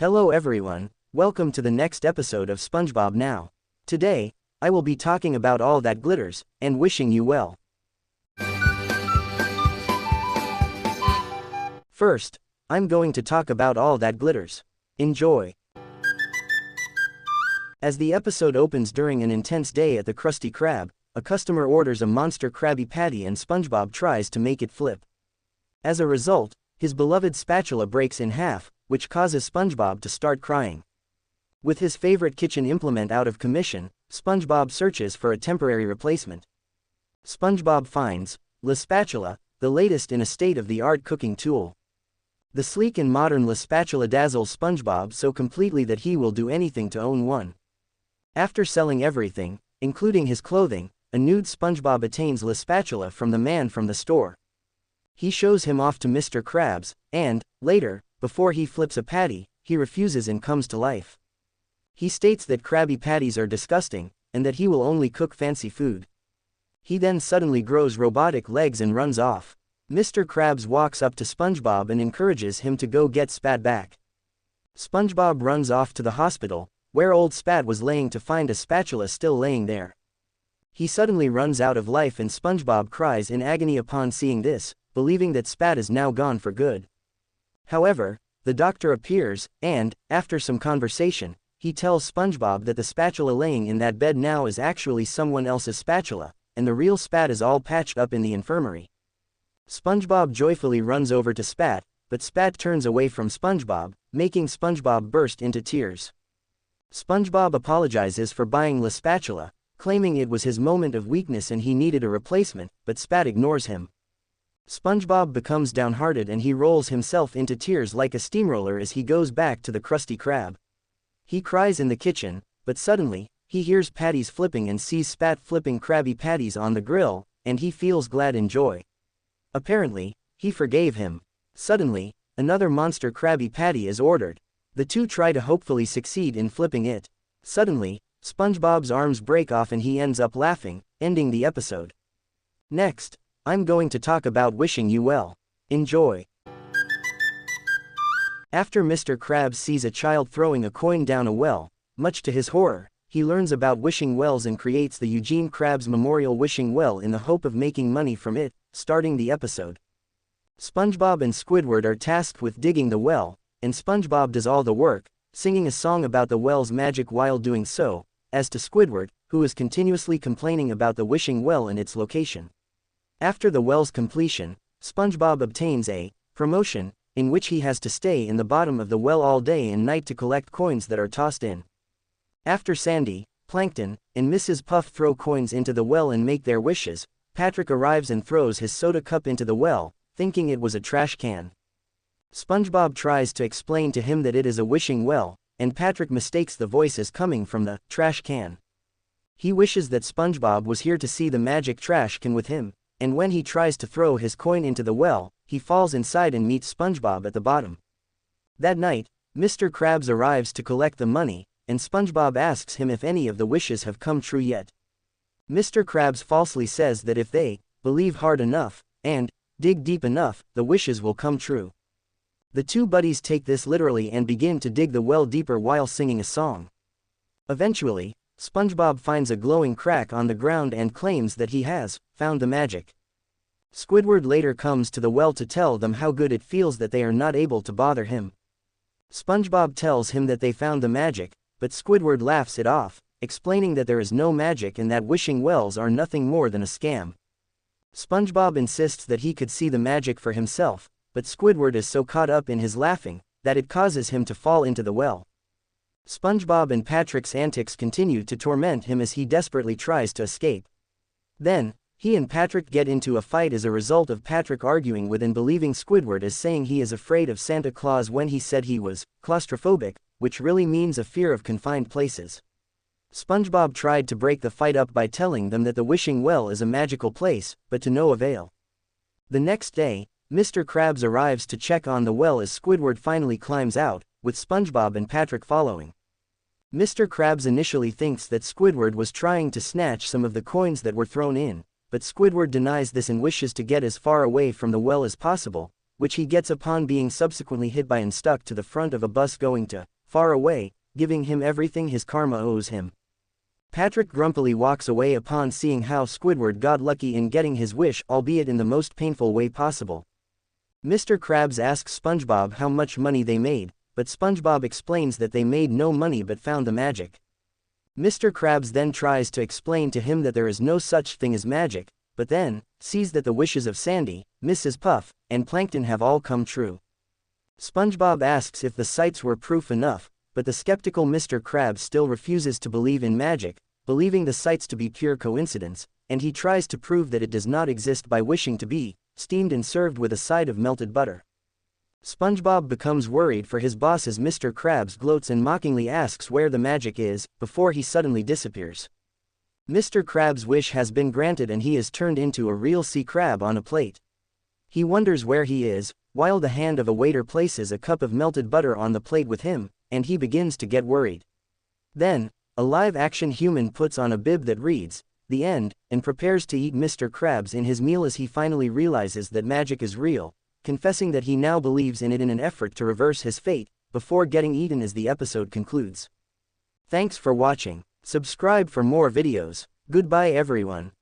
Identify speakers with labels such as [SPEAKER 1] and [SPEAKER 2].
[SPEAKER 1] Hello everyone, welcome to the next episode of SpongeBob Now. Today, I will be talking about all that glitters, and wishing you well. First, I'm going to talk about all that glitters. Enjoy. As the episode opens during an intense day at the Krusty Krab, a customer orders a monster Krabby Patty and SpongeBob tries to make it flip. As a result, his beloved spatula breaks in half, which causes SpongeBob to start crying. With his favorite kitchen implement out of commission, SpongeBob searches for a temporary replacement. SpongeBob finds La Spatula, the latest in a state-of-the-art cooking tool. The sleek and modern La Spatula dazzles SpongeBob so completely that he will do anything to own one. After selling everything, including his clothing, a nude SpongeBob attains La Spatula from the man from the store. He shows him off to Mr. Krabs, and, later, before he flips a patty, he refuses and comes to life. He states that Krabby Patties are disgusting, and that he will only cook fancy food. He then suddenly grows robotic legs and runs off. Mr. Krabs walks up to SpongeBob and encourages him to go get Spat back. SpongeBob runs off to the hospital, where old Spat was laying to find a spatula still laying there. He suddenly runs out of life and SpongeBob cries in agony upon seeing this, believing that Spat is now gone for good. However, the doctor appears, and, after some conversation, he tells SpongeBob that the spatula laying in that bed now is actually someone else's spatula, and the real Spat is all patched up in the infirmary. SpongeBob joyfully runs over to Spat, but Spat turns away from SpongeBob, making SpongeBob burst into tears. SpongeBob apologizes for buying La Spatula, claiming it was his moment of weakness and he needed a replacement, but Spat ignores him. SpongeBob becomes downhearted and he rolls himself into tears like a steamroller as he goes back to the Krusty Krab. He cries in the kitchen, but suddenly, he hears patties flipping and sees Spat flipping Krabby Patties on the grill, and he feels glad and joy. Apparently, he forgave him. Suddenly, another monster Krabby Patty is ordered. The two try to hopefully succeed in flipping it. Suddenly, SpongeBob's arms break off and he ends up laughing, ending the episode. Next, I'm going to talk about wishing you well. Enjoy. After Mr. Krabs sees a child throwing a coin down a well, much to his horror, he learns about wishing wells and creates the Eugene Krabs Memorial Wishing Well in the hope of making money from it, starting the episode. SpongeBob and Squidward are tasked with digging the well, and SpongeBob does all the work, singing a song about the well's magic while doing so, as to Squidward, who is continuously complaining about the wishing well and its location. After the well's completion, SpongeBob obtains a promotion, in which he has to stay in the bottom of the well all day and night to collect coins that are tossed in. After Sandy, Plankton, and Mrs. Puff throw coins into the well and make their wishes, Patrick arrives and throws his soda cup into the well, thinking it was a trash can. SpongeBob tries to explain to him that it is a wishing well, and Patrick mistakes the voice as coming from the trash can. He wishes that SpongeBob was here to see the magic trash can with him, and when he tries to throw his coin into the well, he falls inside and meets SpongeBob at the bottom. That night, Mr. Krabs arrives to collect the money, and SpongeBob asks him if any of the wishes have come true yet. Mr. Krabs falsely says that if they believe hard enough, and dig deep enough, the wishes will come true. The two buddies take this literally and begin to dig the well deeper while singing a song. Eventually, SpongeBob finds a glowing crack on the ground and claims that he has found the magic. Squidward later comes to the well to tell them how good it feels that they are not able to bother him. SpongeBob tells him that they found the magic, but Squidward laughs it off, explaining that there is no magic and that wishing wells are nothing more than a scam. SpongeBob insists that he could see the magic for himself, but Squidward is so caught up in his laughing, that it causes him to fall into the well. SpongeBob and Patrick's antics continue to torment him as he desperately tries to escape. Then, he and Patrick get into a fight as a result of Patrick arguing with and believing Squidward as saying he is afraid of Santa Claus when he said he was claustrophobic, which really means a fear of confined places. SpongeBob tried to break the fight up by telling them that the wishing well is a magical place, but to no avail. The next day, Mr. Krabs arrives to check on the well as Squidward finally climbs out, with SpongeBob and Patrick following. Mr. Krabs initially thinks that Squidward was trying to snatch some of the coins that were thrown in, but Squidward denies this and wishes to get as far away from the well as possible, which he gets upon being subsequently hit by and stuck to the front of a bus going to far away, giving him everything his karma owes him. Patrick grumpily walks away upon seeing how Squidward got lucky in getting his wish, albeit in the most painful way possible. Mr. Krabs asks SpongeBob how much money they made, but SpongeBob explains that they made no money but found the magic. Mr. Krabs then tries to explain to him that there is no such thing as magic, but then sees that the wishes of Sandy, Mrs. Puff, and Plankton have all come true. SpongeBob asks if the sights were proof enough, but the skeptical Mr. Krabs still refuses to believe in magic, believing the sights to be pure coincidence, and he tries to prove that it does not exist by wishing to be steamed and served with a side of melted butter. SpongeBob becomes worried for his boss as Mr. Krabs gloats and mockingly asks where the magic is, before he suddenly disappears. Mr. Krabs' wish has been granted and he is turned into a real sea crab on a plate. He wonders where he is, while the hand of a waiter places a cup of melted butter on the plate with him, and he begins to get worried. Then, a live-action human puts on a bib that reads, "The End," and prepares to eat Mr. Krabs in his meal as he finally realizes that magic is real, confessing that he now believes in it in an effort to reverse his fate, before getting eaten as the episode concludes. Thanks for watching. Subscribe for more videos. Goodbye everyone.